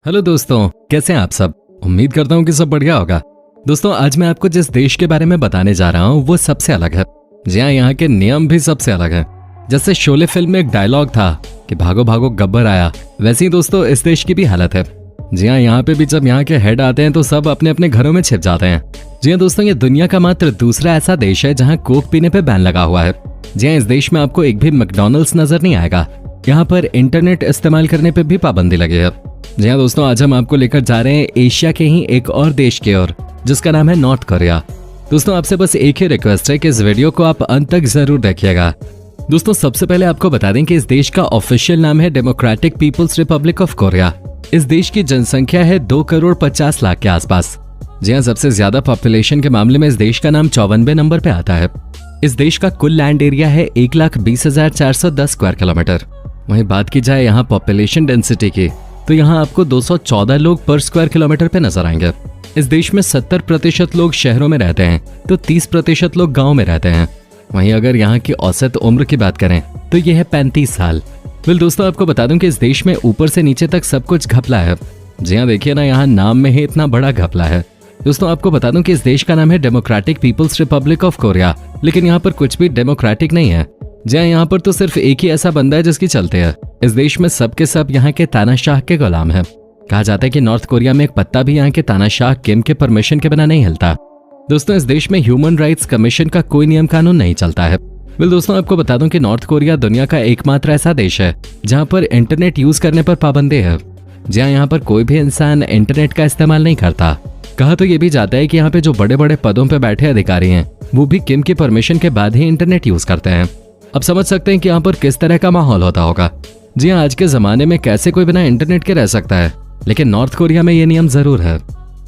Hello दोस्तों, कैसे हैं आप सब। उम्मीद करता हूँ कि सब बढ़िया होगा। दोस्तों, आज मैं आपको जिस देश के बारे में बताने जा रहा हूँ वो सबसे अलग है। जी हाँ, यहाँ के नियम भी सबसे अलग है। जैसे शोले फिल्म में एक डायलॉग था कि भागो भागो गब्बर आया, वैसे ही दोस्तों इस देश की भी हालत है। जी हाँ, यहाँ पे भी जब यहाँ के हेड आते हैं तो सब अपने अपने घरों में छिप जाते हैं। जी हाँ दोस्तों, ये दुनिया का मात्र दूसरा ऐसा देश है जहाँ कोक पीने पे बैन लगा हुआ है। जी हाँ, इस देश में आपको एक भी मैकडॉनल्ड्स नजर नहीं आएगा। यहाँ पर इंटरनेट इस्तेमाल करने पे भी पाबंदी लगी है। जी हाँ दोस्तों, आज हम आपको लेकर जा रहे हैं एशिया के ही एक और देश की ओर, जिसका नाम है नॉर्थ कोरिया। दोस्तों, आपसे बस एक ही रिक्वेस्ट है कि इस वीडियो को आप अंत तक जरूर देखिएगा। दोस्तों, सबसे पहले आपको बता दें कि इस देश का ऑफिशियल नाम है democratic people's republic of Korea. इस देश की जनसंख्या है 2,50,00,000 के आसपास। जी हाँ, सबसे ज्यादा पॉपुलेशन के मामले में इस देश का नाम 54वें नंबर पे आता है। इस देश का कुल लैंड एरिया है 1,20,410 स्क्वायर किलोमीटर। वहीं बात की जाए यहाँ पॉपुलेशन डेंसिटी की, तो यहाँ आपको 214 लोग पर स्क्वायर किलोमीटर पे नजर आएंगे। इस देश में 70% लोग शहरों में रहते हैं तो 30% लोग गांव में रहते हैं। वहीं अगर यहाँ की औसत उम्र की बात करें तो यह है 35 साल। फिर दोस्तों, आपको बता दूं कि इस देश में ऊपर से नीचे तक सब कुछ घपला है। जी हाँ, देखिए ना, यहाँ नाम में ही इतना बड़ा घपला है। दोस्तों, आपको बता दूं कि इस देश का नाम है democratic people's republic of Korea, लेकिन यहाँ पर कुछ भी डेमोक्रेटिक नहीं है। जी हाँ, यहाँ पर तो सिर्फ एक ही ऐसा बंदा है जिसकी चलते है। इस देश में सबके सब यहाँ के तानाशाह के गुलाम है। कहा जाता है कि नॉर्थ कोरिया में एक पत्ता भी यहाँ के तानाशाह किम के परमिशन के बिना नहीं हिलता। दोस्तों, इस देश में ह्यूमन राइट्स कमीशन का कोई नियम कानून नहीं चलता है। वेल दोस्तों, आपको बता दूं कि नॉर्थ कोरिया दुनिया का एकमात्र ऐसा देश है जहां पर इंटरनेट यूज करने पर पाबंदी है। जी हाँ, यहाँ पर कोई भी इंसान इंटरनेट का इस्तेमाल नहीं करता। कहा तो ये भी जाता है कि यहाँ पे जो बड़े बड़े पदों पे बैठे अधिकारी हैं वो भी किम की परमिशन के बाद ही इंटरनेट यूज करते हैं। अब समझ सकते हैं कि यहाँ पर किस तरह का माहौल होता होगा। जी हाँ, आज के जमाने में कैसे कोई बिना इंटरनेट के रह सकता है, लेकिन नॉर्थ कोरिया में ये नियम जरूर है।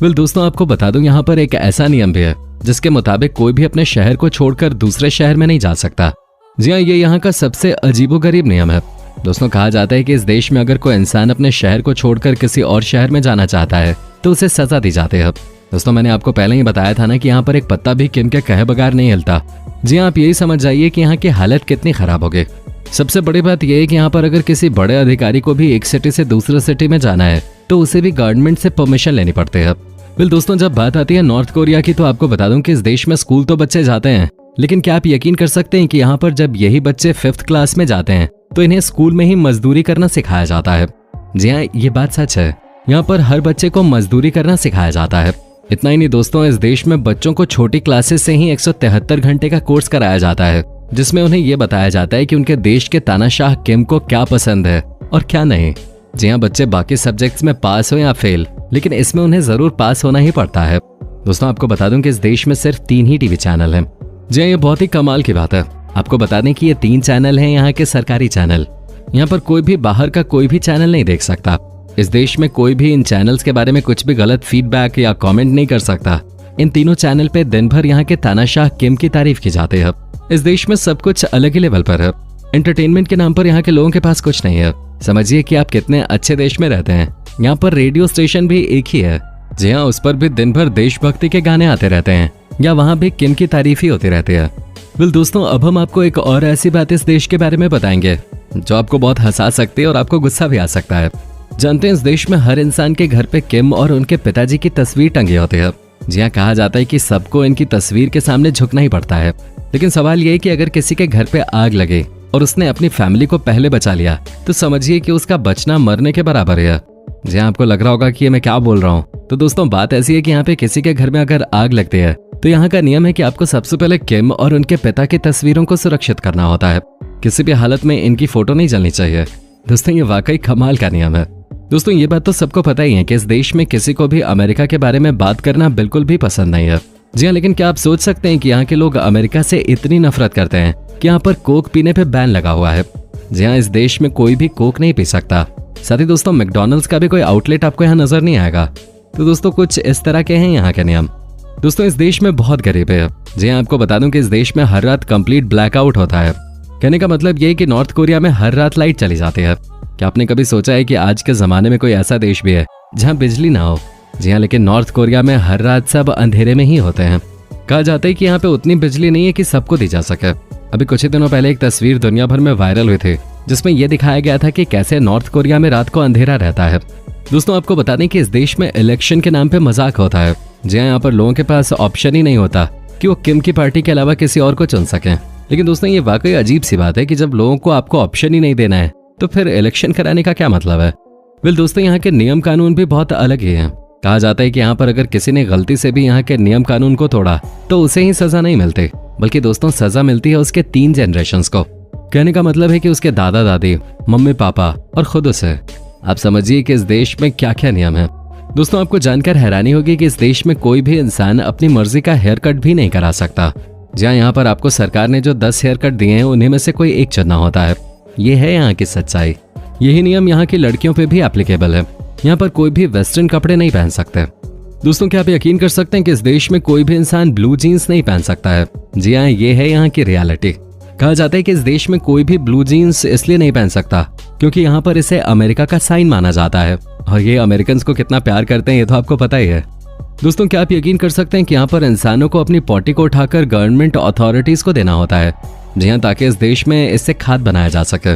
वेल दोस्तों, आपको बता दूं यहाँ पर एक ऐसा नियम भी है जिसके मुताबिक कोई भी अपने शहर को छोड़कर दूसरे शहर में नहीं जा सकता। जी हाँ, ये यहाँ का सबसे अजीबोगरीब नियम है। दोस्तों, कहा जाता है कि इस देश में अगर कोई इंसान अपने शहर को छोड़कर किसी और शहर में जाना चाहता है तो उसे सजा दी जाती है। दोस्तों, मैंने आपको पहले ही बताया था ना कि यहाँ पर एक पत्ता भी किम के कहे बगैर नहीं हिलता। जी हाँ, आप यही समझ जाइए कि यहाँ की हालत कितनी खराब होगी। सबसे बड़ी बात यह है कि यहाँ पर अगर किसी बड़े अधिकारी को भी एक सिटी से दूसरे सिटी में जाना है तो उसे भी गवर्नमेंट से परमिशन लेनी पड़ती है। फिर दोस्तों, जब बात आती है नॉर्थ कोरिया की, तो आपको बता दूं कि इस देश में स्कूल तो बच्चे जाते हैं, लेकिन क्या आप यकीन कर सकते हैं कि यहाँ पर जब यही बच्चे 5th क्लास में जाते हैं तो इन्हें स्कूल में ही मजदूरी करना सिखाया जाता है। जी हाँ, ये बात सच है। यहाँ पर हर बच्चे को मजदूरी करना सिखाया जाता है। इतना ही नहीं दोस्तों, इस देश में बच्चों को छोटी क्लासेस से ही 173 घंटे का कोर्स कराया जाता है, जिसमें उन्हें यह बताया जाता है कि उनके देश के तानाशाह किम को क्या पसंद है और क्या नहीं। जी हाँ, बच्चे बाकी सब्जेक्ट्स में पास हो या फेल, लेकिन इसमें उन्हें जरूर पास होना ही पड़ता है। दोस्तों, आपको बता दूं कि इस देश में सिर्फ 3 ही टीवी चैनल हैं। जी हाँ, ये बहुत ही कमाल की बात है। आपको बता दें कि ये 3 चैनल हैं यहाँ के सरकारी चैनल। यहाँ पर कोई भी बाहर का कोई भी चैनल नहीं देख सकता। इस देश में कोई भी इन चैनल्स के बारे में कुछ भी गलत फीडबैक या कमेंट नहीं कर सकता। इन तीनों चैनल पे दिन भर यहाँ के तानाशाह किम की तारीफ की जाती है। इस देश में सब कुछ अलग ही लेवल पर है। एंटरटेनमेंट के नाम पर यहाँ के लोगों के पास कुछ नहीं है। समझिए कि आप कितने अच्छे देश में रहते हैं। यहाँ पर रेडियो स्टेशन भी एक ही है। जी हाँ, उस पर भी दिन भर देशभक्ति के गाने आते रहते हैं या वहाँ भी किम की तारीफ ही होती रहती है। वेल दोस्तों, अब हम आपको एक और ऐसी बात इस देश के बारे में बताएंगे जो आपको बहुत हंसा सकती है और आपको गुस्सा भी आ सकता है। जानते हैं, इस देश में हर इंसान के घर पे किम और उनके पिताजी की तस्वीर टंगी होती है। जी हाँ, कहा जाता है कि सबको इनकी तस्वीर के सामने झुकना ही पड़ता है। लेकिन सवाल ये है कि अगर किसी के घर पे आग लगे और उसने अपनी फैमिली को पहले बचा लिया तो समझिए कि उसका बचना मरने के बराबर है। जी हाँ, आपको लग रहा होगा कि ये मैं क्या बोल रहा हूँ। तो दोस्तों, बात ऐसी है कि यहाँ पे किसी के घर में अगर आग लगती है तो यहाँ का नियम है कि आपको सबसे पहले किम और उनके पिता की तस्वीरों को सुरक्षित करना होता है। किसी भी हालत में इनकी फोटो नहीं जलनी चाहिए। दोस्तों, ये वाकई कमाल का नियम है। दोस्तों, ये बात तो सबको पता ही है कि इस देश में किसी को भी अमेरिका के बारे में बात करना बिल्कुल भी पसंद नहीं है। जी हाँ, लेकिन क्या आप सोच सकते हैं कि यहाँ के लोग अमेरिका से इतनी नफरत करते हैं कि यहाँ पर कोक पीने पे बैन लगा हुआ है। जी हाँ, इस देश में कोई भी कोक नहीं पी सकता। साथ ही दोस्तों, मैकडॉनल्ड्स का भी कोई आउटलेट आपको यहाँ नजर नहीं आएगा। तो दोस्तों, कुछ इस तरह के हैं यहाँ के नियम। दोस्तों, इस देश में बहुत गरीबी है। जी हाँ, आपको बता दूं कि इस देश में हर रात कंप्लीट ब्लैकआउट होता है। कहने का मतलब ये है कि नॉर्थ कोरिया में हर रात लाइट चली जाती है। क्या आपने कभी सोचा है कि आज के जमाने में कोई ऐसा देश भी है जहाँ बिजली ना हो? जी हाँ, लेकिन नॉर्थ कोरिया में हर रात सब अंधेरे में ही होते हैं। कहा जाता है कि यहाँ पे उतनी बिजली नहीं है कि सबको दी जा सके। अभी कुछ ही दिनों पहले एक तस्वीर दुनिया भर में वायरल हुई थी जिसमें यह दिखाया गया था कि कैसे नॉर्थ कोरिया में रात को अंधेरा रहता है। दोस्तों आपको बता दें कि इस देश में इलेक्शन के नाम पे मजाक होता है। जी हाँ, यहाँ पर लोगों के पास ऑप्शन ही नहीं होता कि वो किम की पार्टी के अलावा किसी और को चुन सकें। लेकिन दोस्तों ये वाकई अजीब सी बात है कि जब लोगों को आपको ऑप्शन ही नहीं देना है तो फिर इलेक्शन कराने का क्या मतलब है। वेल दोस्तों, यहाँ के नियम कानून भी बहुत अलग ही हैं। कहा जाता है कि यहाँ पर अगर किसी ने गलती से भी यहाँ के नियम कानून को तोड़ा तो उसे ही सजा नहीं मिलती, बल्कि दोस्तों सजा मिलती है उसके 3 जनरेशंस को। कहने का मतलब है कि उसके दादा दादी, मम्मी पापा और खुद उसे। आप समझिए कि इस देश में क्या क्या नियम है। दोस्तों आपको जानकर हैरानी होगी कि इस देश में कोई भी इंसान अपनी मर्जी का हेयर कट भी नहीं करा सकता। जहाँ यहाँ पर आपको सरकार ने जो 10 हेयर कट दिए हैं उन्हीं में से कोई एक चुनना होता है। ये है यहाँ की सच्चाई। यही नियम यहाँ की लड़कियों पे भी एप्लीकेबल है। यहाँ पर कोई भी वेस्टर्न कपड़े नहीं पहन सकते। दोस्तों क्या आप यकीन कर सकते हैं कि इस देश में कोई भी इंसान ब्लू जीन्स नहीं पहन सकता है। जी हाँ, ये है यहाँ की रियलिटी। कहा जाता है कि इस देश में कोई भी ब्लू जीन्स इसलिए नहीं पहन सकता क्योंकि यहाँ पर इसे अमेरिका का साइन माना जाता है, और ये अमेरिकन को कितना प्यार करते हैं ये तो आपको पता ही है। दोस्तों क्या आप यकीन कर सकते हैं कि यहाँ पर इंसानों को अपनी पॉटी को उठाकर गवर्नमेंट अथॉरिटीज को देना होता है, जी हाँ, ताकि इस देश में इससे खाद बनाया जा सके।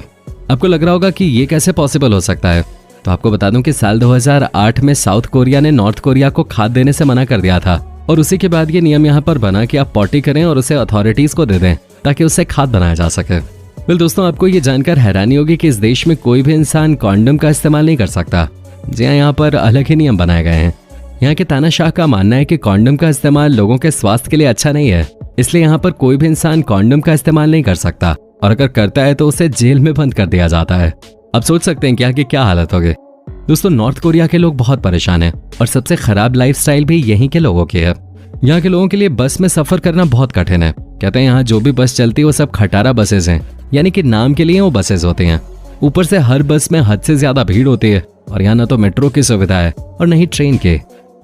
आपको लग रहा होगा कि ये कैसे पॉसिबल हो सकता है, तो आपको बता दूं कि साल 2008 में साउथ कोरिया ने नॉर्थ कोरिया को खाद देने से मना कर दिया था, और उसी के बाद ये नियम यहाँ पर बना कि आप पॉटी करें और उसे अथॉरिटीज को दे दें ताकि उससे खाद बनाया जा सके। वेल दोस्तों आपको ये जानकर हैरानी होगी कि इस देश में कोई भी इंसान कॉन्डम का इस्तेमाल नहीं कर सकता। जी हाँ, यहाँ पर अलग ही नियम बनाए गए हैं। यहाँ के तानाशाह का मानना है कि कॉन्डम का इस्तेमाल लोगों के स्वास्थ्य के लिए अच्छा नहीं है, इसलिए यहाँ पर कोई भी इंसान कॉन्डम का इस्तेमाल नहीं कर सकता, और अगर करता है तो उसे जेल में बंद कर दिया जाता है। अब सोच सकते हैं कि यहाँ की क्या हालत होगी। दोस्तों नॉर्थ कोरिया के लोग बहुत परेशान हैं, और सबसे खराब लाइफस्टाइल भी यहीं के लोगों की है। यहाँ के लोगों के लिए बस में सफर करना बहुत कठिन है। कहते हैं यहाँ जो भी बस चलती है वो सब खटारा बसेज हैं, यानी कि नाम के लिए वो बसेज होती हैं। ऊपर से हर बस में हद से ज्यादा भीड़ होती है, और यहाँ ना तो मेट्रो की सुविधा है और न ही ट्रेन की।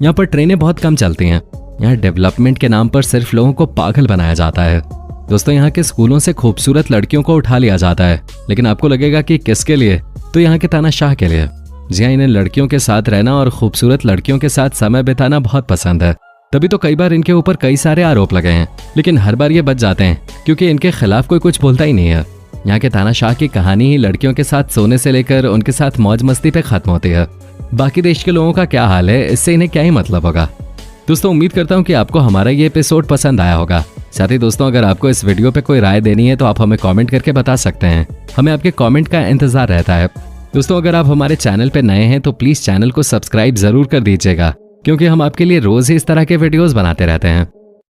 यहाँ पर ट्रेनें बहुत कम चलती हैं। यहाँ डेवलपमेंट के नाम पर सिर्फ लोगों को पागल बनाया जाता है। दोस्तों यहाँ के स्कूलों से खूबसूरत लड़कियों को उठा लिया जाता है, लेकिन आपको लगेगा कि किसके लिए, तो यहाँ के तानाशाह के लिए। जी हाँ, इन्हें लड़कियों के साथ रहना और खूबसूरत लड़कियों के साथ समय बिताना बहुत पसंद है। तभी तो कई बार इनके ऊपर कई सारे आरोप लगे हैं, लेकिन हर बार ये बच जाते हैं क्योंकि इनके खिलाफ कोई कुछ बोलता ही नहीं है। यहाँ के तानाशाह की कहानी ही लड़कियों के साथ सोने से लेकर उनके साथ मौज मस्ती पे खत्म होती है। बाकी देश के लोगों का क्या हाल है, इससे इन्हें क्या ही मतलब होगा। दोस्तों उम्मीद करता हूँ कि आपको हमारा ये एपिसोड पसंद आया होगा। साथ ही दोस्तों अगर आपको इस वीडियो पे कोई राय देनी है तो आप हमें कमेंट करके बता सकते हैं। हमें आपके कमेंट का इंतजार रहता है। दोस्तों अगर आप हमारे चैनल पे नए हैं तो प्लीज चैनल को सब्सक्राइब जरूर कर दीजिएगा, क्योंकि हम आपके लिए रोज ही इस तरह के वीडियोस बनाते रहते हैं।